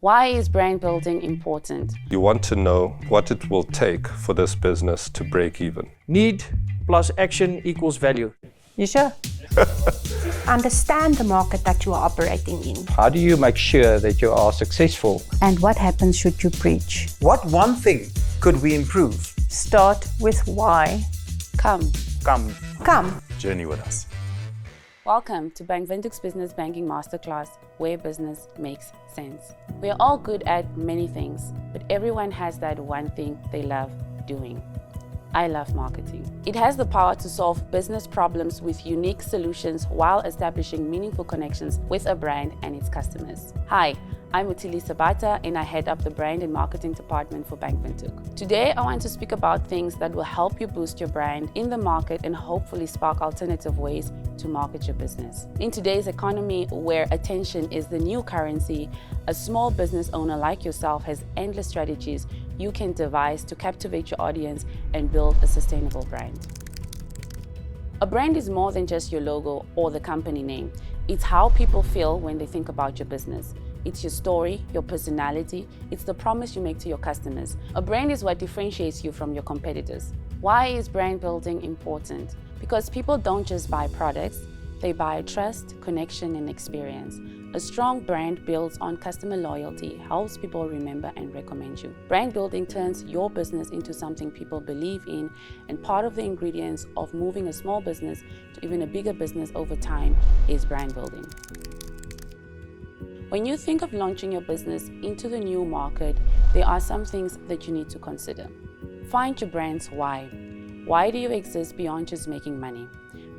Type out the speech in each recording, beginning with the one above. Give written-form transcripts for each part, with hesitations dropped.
Why is brand building important? You want to know what it will take for this business to break even. Need plus action equals value. You sure? Understand the market that you are operating in. How do you make sure that you are successful? And what happens should you preach? What one thing could we improve? Start with why. Come. Come. Journey with us. Welcome to Windhoek's Business Banking Masterclass, where business makes sense. We are all good at many things, but everyone has that one thing they love doing. I love marketing. It has the power to solve business problems with unique solutions while establishing meaningful connections with a brand and its customers. Hi, I'm Utili Sabata and I head up the brand and marketing department for Windhoek. Today, I want to speak about things that will help you boost your brand in the market and hopefully spark alternative ways to market your business. In today's economy, where attention is the new currency, a small business owner like yourself has endless strategies you can devise to captivate your audience and build a sustainable brand. A brand is more than just your logo or the company name. It's how people feel when they think about your business. It's your story, your personality, it's the promise you make to your customers. A brand is what differentiates you from your competitors. Why is brand building important? Because people don't just buy products, they buy trust, connection, and experience. A strong brand builds on customer loyalty, helps people remember and recommend you. Brand building turns your business into something people believe in, and part of the ingredients of moving a small business to even a bigger business over time is brand building. When you think of launching your business into the new market, there are some things that you need to consider. Find your brand's why. Why do you exist beyond just making money?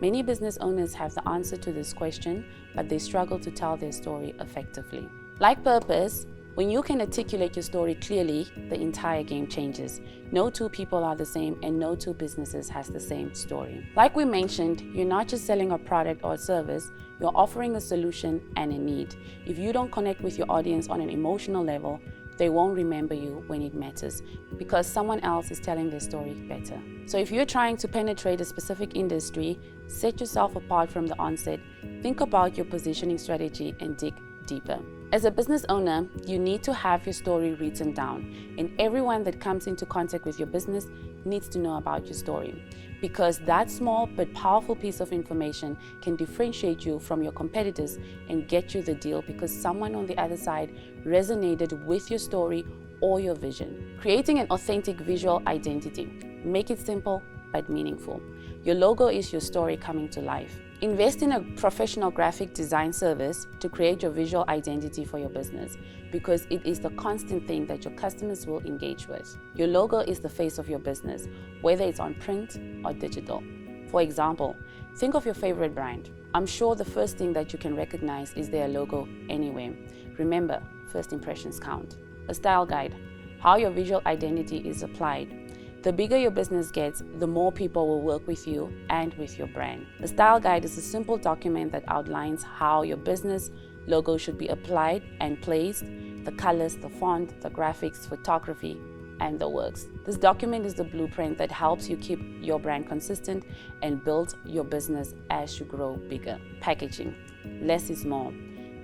Many business owners have the answer to this question, but they struggle to tell their story effectively. Like purpose, when you can articulate your story clearly, the entire game changes. No two people are the same and no two businesses has the same story. Like we mentioned, you're not just selling a product or a service, you're offering a solution and a need. If you don't connect with your audience on an emotional level, they won't remember you when it matters because someone else is telling their story better. So if you're trying to penetrate a specific industry, set yourself apart from the onset, think about your positioning strategy and dig deeper. As a business owner, you need to have your story written down, and everyone that comes into contact with your business needs to know about your story, because that small but powerful piece of information can differentiate you from your competitors and get you the deal because someone on the other side resonated with your story or your vision. Creating an authentic visual identity. Make it simple but meaningful. Your logo is your story coming to life. Invest in a professional graphic design service to create your visual identity for your business because it is the constant thing that your customers will engage with. Your logo is the face of your business, whether it's on print or digital. For example, think of your favorite brand. I'm sure the first thing that you can recognize is their logo anyway. Remember, first impressions count. A style guide, how your visual identity is applied. The bigger your business gets, the more people will work with you and with your brand. The style guide is a simple document that outlines how your business logo should be applied and placed, the colors, the font, the graphics, photography, and the works. This document is the blueprint that helps you keep your brand consistent and build your business as you grow bigger. Packaging. Less is more.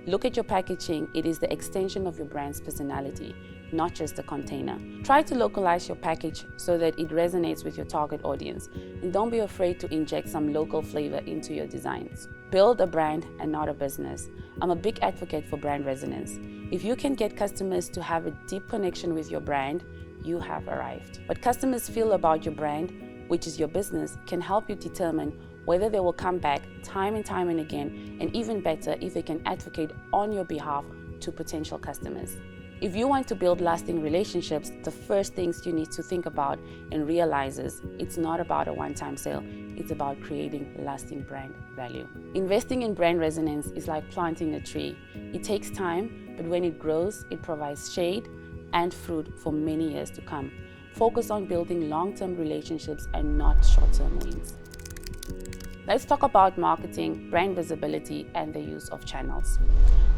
Look at your packaging. It is the extension of your brand's personality, not just a container. Try to localize your package so that it resonates with your target audience. And don't be afraid to inject some local flavor into your designs. Build a brand and not a business. I'm a big advocate for brand resonance. If you can get customers to have a deep connection with your brand, you have arrived. What customers feel about your brand, which is your business, can help you determine whether they will come back time and time and again, and even better if they can advocate on your behalf to potential customers. If you want to build lasting relationships, the first things you need to think about and realize is it's not about a one-time sale, it's about creating lasting brand value. Investing in brand resonance is like planting a tree. It takes time, but when it grows, it provides shade and fruit for many years to come. Focus on building long-term relationships and not short-term wins. Let's talk about marketing, brand visibility, and the use of channels.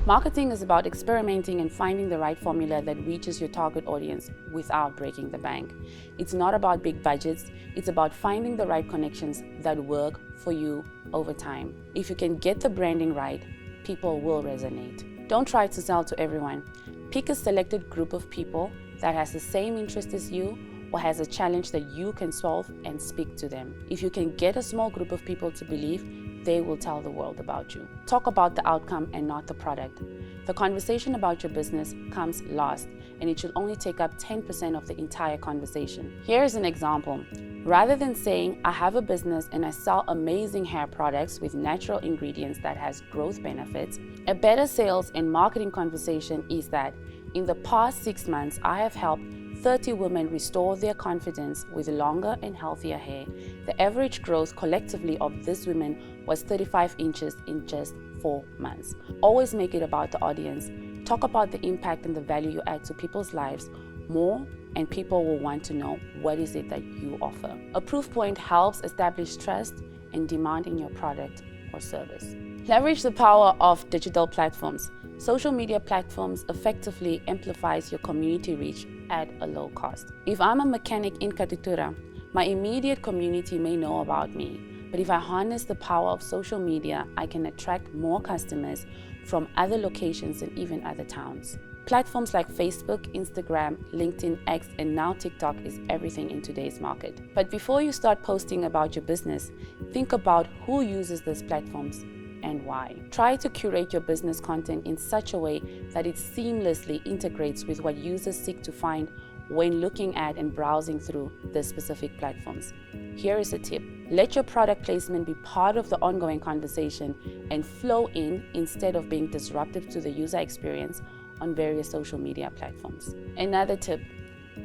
Marketing is about experimenting and finding the right formula that reaches your target audience without breaking the bank. It's not about big budgets, it's about finding the right connections that work for you over time. If you can get the branding right, people will resonate. Don't try to sell to everyone. Pick a selected group of people that has the same interest as you or has a challenge that you can solve and speak to them. If you can get a small group of people to believe, they will tell the world about you. Talk about the outcome and not the product. The conversation about your business comes last, and it should only take up 10% of the entire conversation. Here is an example. Rather than saying, I have a business and I sell amazing hair products with natural ingredients that has growth benefits, a better sales and marketing conversation is that in the past 6 months, I have helped 30 women restore their confidence with longer and healthier hair. The average growth collectively of these women was 35 inches in just 4 months. Always make it about the audience. Talk about the impact and the value you add to people's lives more, and people will want to know what is it that you offer. A proof point helps establish trust and demand in your product or service. Leverage the power of digital platforms. Social media platforms effectively amplifies your community reach at a low cost. If I'm a mechanic in Katutura, my immediate community may know about me, but if I harness the power of social media, I can attract more customers from other locations and even other towns. Platforms like Facebook, Instagram, LinkedIn, X, and now TikTok is everything in today's market. But before you start posting about your business, think about who uses these platforms and why. Try to curate your business content in such a way that it seamlessly integrates with what users seek to find when looking at and browsing through the specific platforms. Here is a tip. Let your product placement be part of the ongoing conversation and flow in instead of being disruptive to the user experience on various social media platforms. Another tip,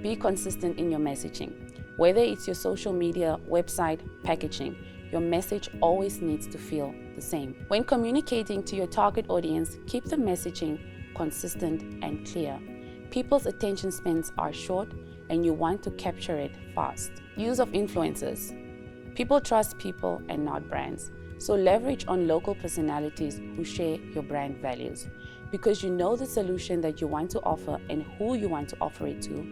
be consistent in your messaging. Whether it's your social media, website, packaging, your message always needs to feel the same. When communicating to your target audience, keep the messaging consistent and clear. People's attention spans are short and you want to capture it fast. Use of influencers. People trust people and not brands. So leverage on local personalities who share your brand values. Because you know the solution that you want to offer and who you want to offer it to,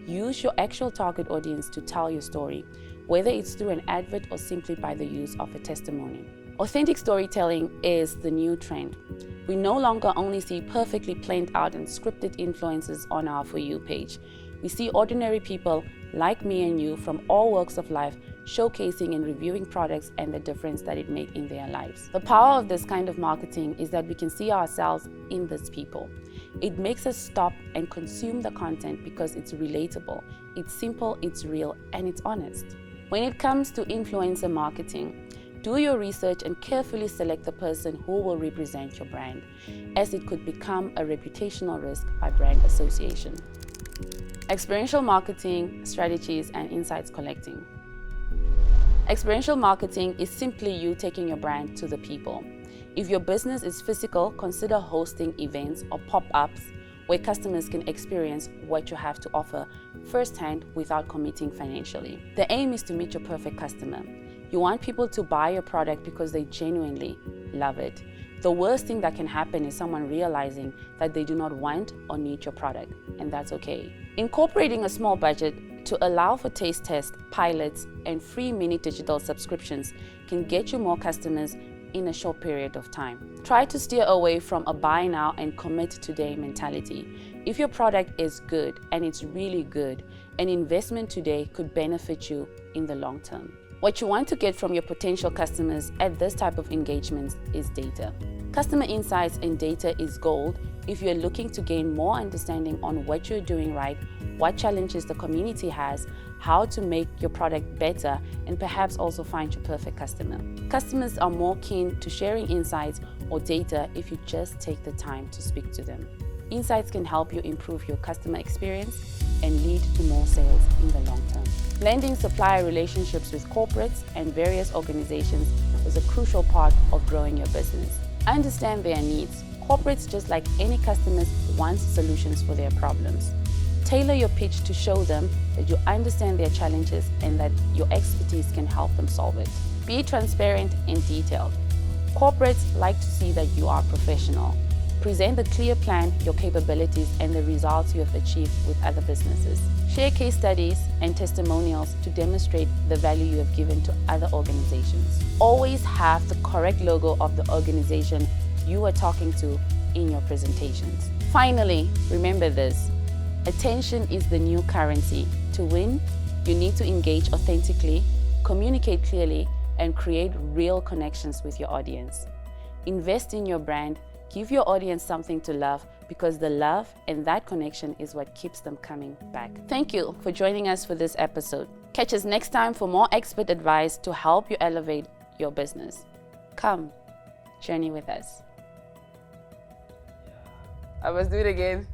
use your actual target audience to tell your story, whether it's through an advert or simply by the use of a testimony. Authentic storytelling is the new trend. We no longer only see perfectly planned out and scripted influences on our For You page. We see ordinary people like me and you from all walks of life showcasing and reviewing products and the difference that it makes in their lives. The power of this kind of marketing is that we can see ourselves in these people. It makes us stop and consume the content because it's relatable, it's simple, it's real, and it's honest. When it comes to influencer marketing, do your research and carefully select the person who will represent your brand, as it could become a reputational risk by brand association. Experiential marketing, strategies, and insights collecting. Experiential marketing is simply you taking your brand to the people. If your business is physical, consider hosting events or pop-ups where customers can experience what you have to offer firsthand without committing financially. The aim is to meet your perfect customer. You want people to buy your product because they genuinely love it. The worst thing that can happen is someone realizing that they do not want or need your product, and that's okay. Incorporating a small budget to allow for taste tests, pilots, and free mini digital subscriptions can get you more customers in a short period of time. Try to steer away from a buy now and commit today mentality. If your product is good, and it's really good, an investment today could benefit you in the long term. What you want to get from your potential customers at this type of engagements is data. Customer insights and data is gold if you're looking to gain more understanding on what you're doing right, what challenges the community has, how to make your product better, and perhaps also find your perfect customer. Customers are more keen to sharing insights or data if you just take the time to speak to them. Insights can help you improve your customer experience and lead to more sales in the long term. Blending supplier relationships with corporates and various organizations is a crucial part of growing your business. Understand their needs. Corporates, just like any customers, want solutions for their problems. Tailor your pitch to show them that you understand their challenges and that your expertise can help them solve it. Be transparent and detailed. Corporates like to see that you are professional. Present a clear plan, your capabilities, and the results you have achieved with other businesses. Share case studies and testimonials to demonstrate the value you have given to other organizations. Always have the correct logo of the organization you are talking to in your presentations. Finally, remember this. Attention is the new currency. To win, you need to engage authentically, communicate clearly, and create real connections with your audience. Invest in your brand, give your audience something to love, because the love and that connection is what keeps them coming back. Thank you for joining us for this episode. Catch us next time for more expert advice to help you elevate your business. Come, journey with us. I must do it again.